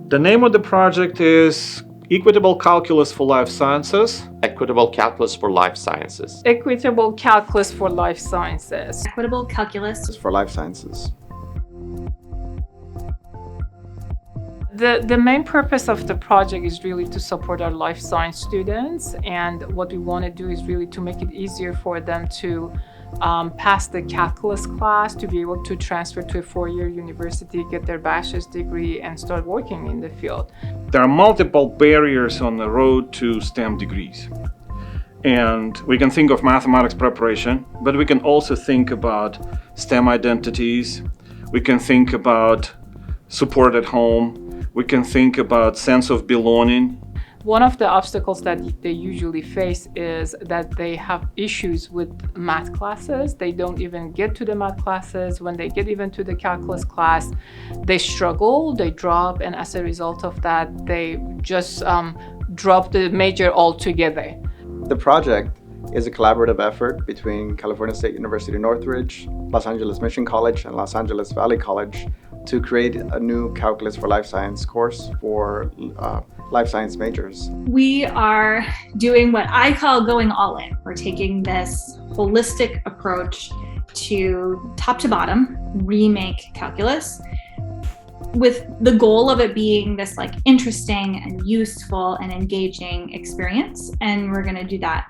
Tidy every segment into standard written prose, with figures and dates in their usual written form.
The name of the project is Equitable Calculus for Life Sciences. Equitable Calculus for Life Sciences. Equitable Calculus for Life Sciences. Equitable Calculus for Life Sciences. The main purpose of the project is really to support our life science students, and what we want to do is really to make it easier for them to pass the calculus class, to be able to transfer to a four-year university, get their bachelor's degree, and start working in the field. There are multiple barriers on the road to STEM degrees. And we can think of mathematics preparation, but we can also think about STEM identities. We can think about support at home. We can think about sense of belonging. One of the obstacles that they usually face is that they have issues with math classes. They don't even get to the math classes. When they get even to the calculus class, they struggle, they drop, and as a result of that, they just drop the major altogether. The project is a collaborative effort between California State University Northridge, Los Angeles Mission College, and Los Angeles Valley College to create a new Calculus for Life Science course for life science majors. We are doing what I call going all in. We're taking this holistic approach to top to bottom, remake calculus, with the goal of it being this like interesting and useful and engaging experience. And we're going to do that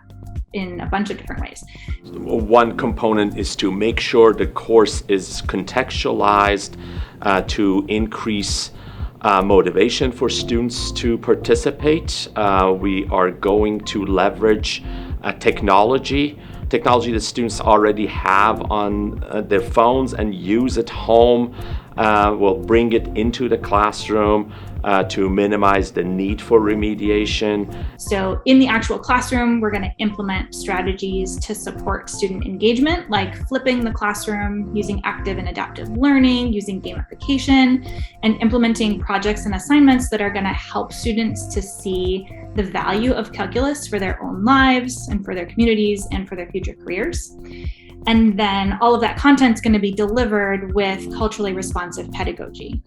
in a bunch of different ways. One component is to make sure the course is contextualized to increase motivation for students to participate. We are going to leverage technology that students already have on their phones and use at home. We'll bring it into the classroom to minimize the need for remediation. So in the actual classroom, we're going to implement strategies to support student engagement, like flipping the classroom, using active and adaptive learning, using gamification, and implementing projects and assignments that are going to help students to see the value of calculus for their own lives and for their communities and for their future careers. And then all of that content is going to be delivered with culturally responsive pedagogy.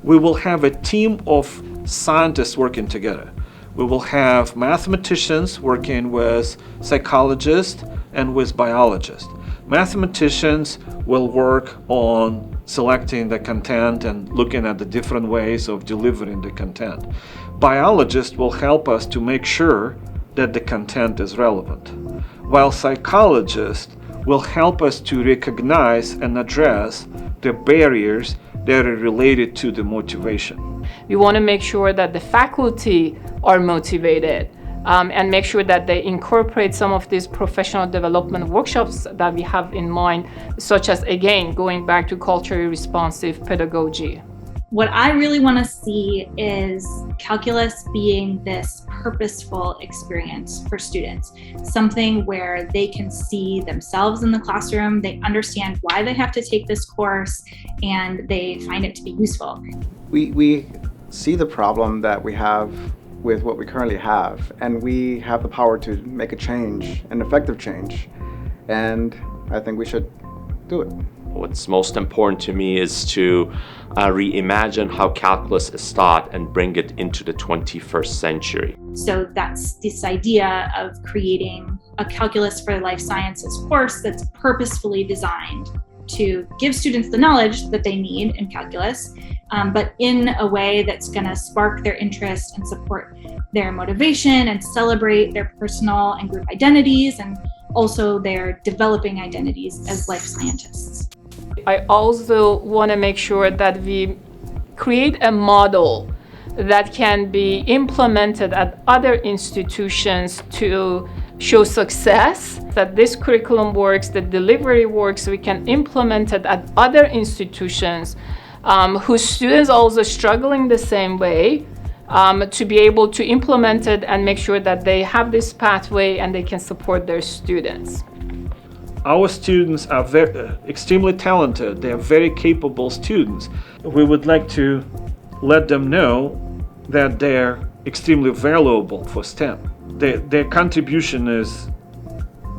We will have a team of scientists working together. We will have mathematicians working with psychologists and with biologists. Mathematicians will work on selecting the content and looking at the different ways of delivering the content. Biologists will help us to make sure that the content is relevant, while psychologists will help us to recognize and address the barriers that are related to the motivation. We want to make sure that the faculty are motivated and make sure that they incorporate some of these professional development workshops that we have in mind, such as, again, going back to culturally responsive pedagogy. What I really want to see is calculus being this purposeful experience for students, something where they can see themselves in the classroom, they understand why they have to take this course, and they find it to be useful. We see the problem that we have with what we currently have, and we have the power to make a change, an effective change, and I think we should do it. What's most important to me is to reimagine how calculus is taught and bring it into the 21st century. So that's this idea of creating a Calculus for Life Sciences course that's purposefully designed to give students the knowledge that they need in calculus, but in a way that's going to spark their interest and support their motivation and celebrate their personal and group identities and also their developing identities as life scientists. I also want to make sure that we create a model that can be implemented at other institutions to show success, that this curriculum works, the delivery works, we can implement it at other institutions whose students are also struggling the same way, to be able to implement it and make sure that they have this pathway and they can support their students. Our students are extremely talented. They are very capable students. We would like to let them know that they're extremely valuable for STEM. Their contribution is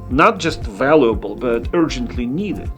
not just valuable, but urgently needed.